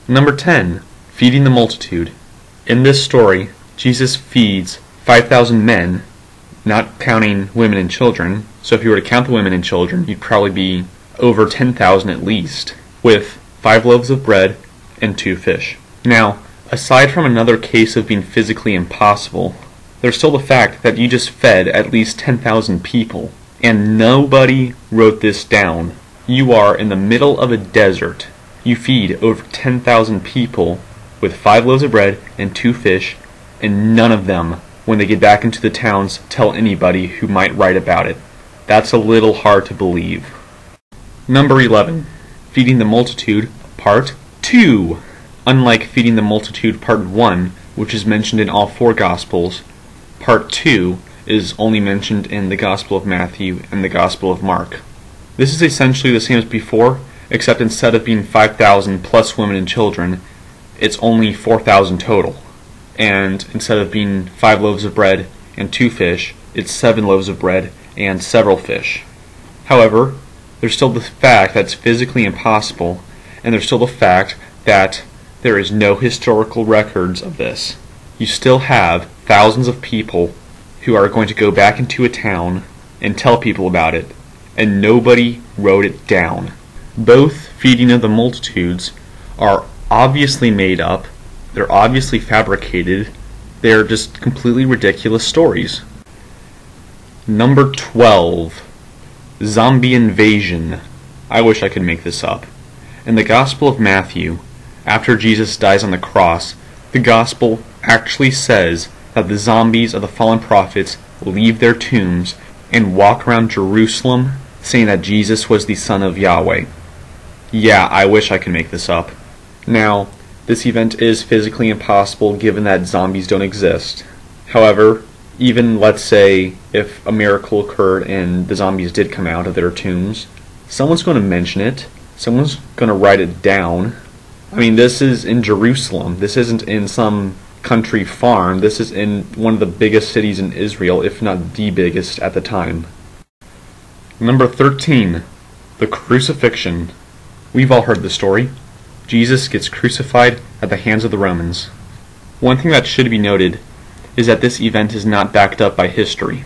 Number 10. Feeding the multitude. In this story, Jesus feeds 5,000 men, not counting women and children. So if you were to count the women and children, you'd probably be over 10,000 at least, with 5 loaves of bread and 2 fish. Now, aside from another case of being physically impossible, there's still the fact that you just fed at least 10,000 people, and nobody wrote this down. You are in the middle of a desert. You feed over 10,000 people with 5 loaves of bread and 2 fish, and none of them, when they get back into the towns, tell anybody who might write about it. That's a little hard to believe. Number 11. Feeding the multitude, Part 2. Unlike Feeding the Multitude Part 1, which is mentioned in all 4 Gospels, Part 2 is only mentioned in the Gospel of Matthew and the Gospel of Mark. This is essentially the same as before, except instead of being 5,000 plus women and children, it's only 4,000 total. And instead of being 5 loaves of bread and 2 fish, it's 7 loaves of bread and several fish. However, there's still the fact that it's physically impossible, and there's still the fact that there is no historical records of this. You still have thousands of people who are going to go back into a town and tell people about it, and nobody wrote it down. Both feeding of the multitudes are obviously made up, they're obviously fabricated, they're just completely ridiculous stories. Number 12. Zombie invasion. I wish I could make this up. In the Gospel of Matthew, after Jesus dies on the cross, the Gospel actually says that the zombies of the fallen prophets leave their tombs and walk around Jerusalem saying that Jesus was the Son of Yahweh. Yeah, I wish I could make this up. Now, this event is physically impossible given that zombies don't exist. However, even let's say if a miracle occurred and the zombies did come out of their tombs, someone's going to mention it, someone's going to write it down. I mean, this is in Jerusalem, this isn't in some country farm, this is in one of the biggest cities in Israel, if not the biggest at the time. Number 13. The crucifixion. We've all heard the story. Jesus gets crucified at the hands of the Romans. One thing that should be noted is that this event is not backed up by history.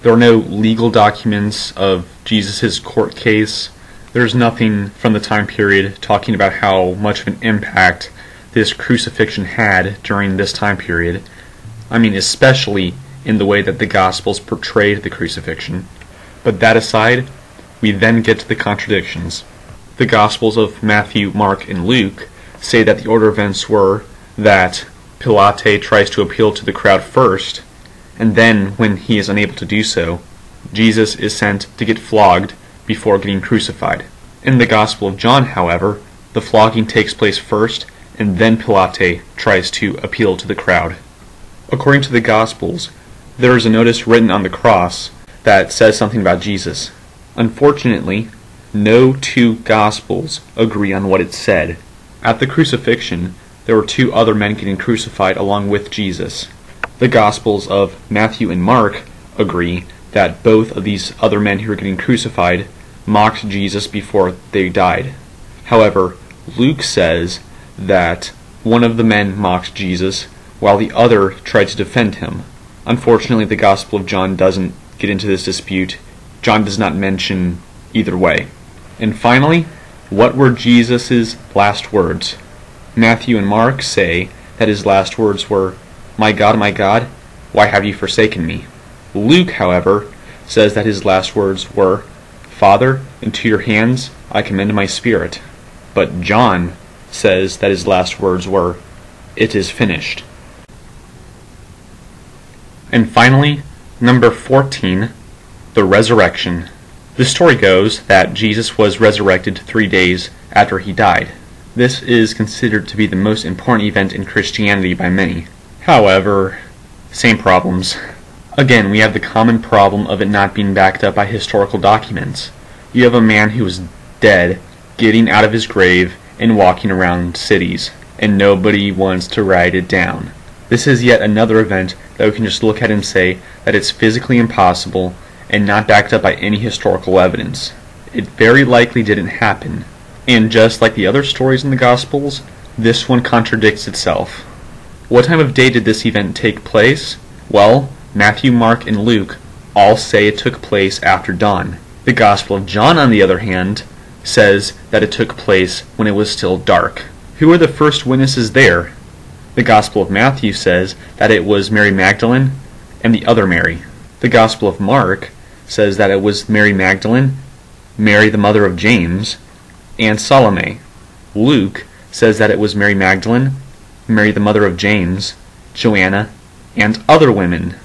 There are no legal documents of Jesus' court case. There's nothing from the time period talking about how much of an impact this crucifixion had during this time period. I mean, especially in the way that the Gospels portrayed the crucifixion. But that aside, we then get to the contradictions. The Gospels of Matthew, Mark, and Luke say that the order of events were that Pilate tries to appeal to the crowd first, and then, when he is unable to do so, Jesus is sent to get flogged before getting crucified. In the Gospel of John, however, the flogging takes place first, and then Pilate tries to appeal to the crowd. According to the Gospels, there is a notice written on the cross that says something about Jesus. Unfortunately, no 2 Gospels agree on what it said. At the crucifixion, there were 2 other men getting crucified along with Jesus. The Gospels of Matthew and Mark agree that both of these other men who were getting crucified mocked Jesus before they died. However, Luke says that one of the men mocked Jesus while the other tried to defend him. Unfortunately, the Gospel of John doesn't get into this dispute. John does not mention either way. And finally, what were Jesus' last words? Matthew and Mark say that his last words were, my God, why have you forsaken me?" Luke, however, says that his last words were, "Father, into your hands I commend my spirit." But John says that his last words were, "It is finished." And finally, number 14, the resurrection. The story goes that Jesus was resurrected 3 days after he died. This is considered to be the most important event in Christianity by many. However, same problems. Again, we have the common problem of it not being backed up by historical documents. You have a man who is dead, getting out of his grave and walking around cities, and nobody wants to write it down. This is yet another event that we can just look at and say that it's physically impossible and not backed up by any historical evidence. It very likely didn't happen. And just like the other stories in the Gospels, This one contradicts itself. What time of day did this event take place? Well, Matthew, Mark, and Luke all say it took place after dawn. The Gospel of John, on the other hand, says that it took place when it was still dark. Who are the first witnesses there? The Gospel of Matthew says that it was Mary Magdalene and the other Mary. The Gospel of Mark says that it was Mary Magdalene, Mary the mother of James, and Salome. Luke says that it was Mary Magdalene, Mary the mother of James, Joanna, and other women.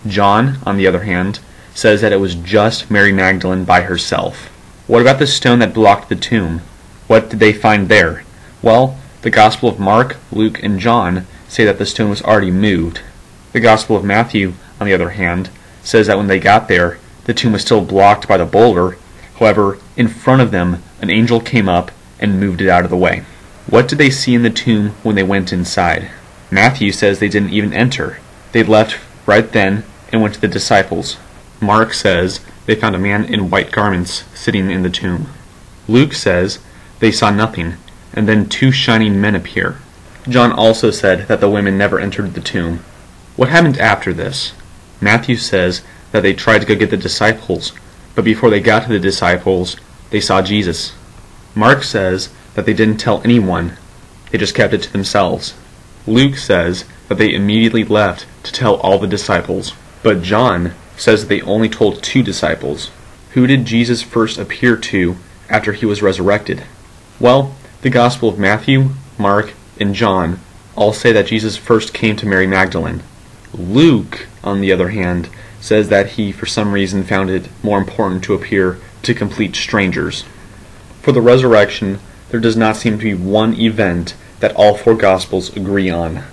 John, on the other hand, says that it was just Mary Magdalene by herself. What about the stone that blocked the tomb? What did they find there? Well, the Gospel of Mark, Luke, and John say that the stone was already moved. The Gospel of Matthew, on the other hand, says that when they got there, the tomb was still blocked by the boulder. However, in front of them, an angel came up and moved it out of the way. What did they see in the tomb when they went inside? Matthew says they didn't even enter. They left right then and went to the disciples. Mark says they found a man in white garments sitting in the tomb. Luke says they saw nothing, and then two shining men appear. John also said that the women never entered the tomb. What happened after this? Matthew says that they tried to go get the disciples, but before they got to the disciples, they saw Jesus. Mark says that they didn't tell anyone, they just kept it to themselves. Luke says that they immediately left to tell all the disciples, but John says that they only told 2 disciples. Who did Jesus first appear to after he was resurrected? Well, the Gospel of Matthew, Mark, and John all say that Jesus first came to Mary Magdalene. Luke, on the other hand, says that he for some reason found it more important to appear to complete strangers. For the resurrection, there does not seem to be one event that all 4 Gospels agree on.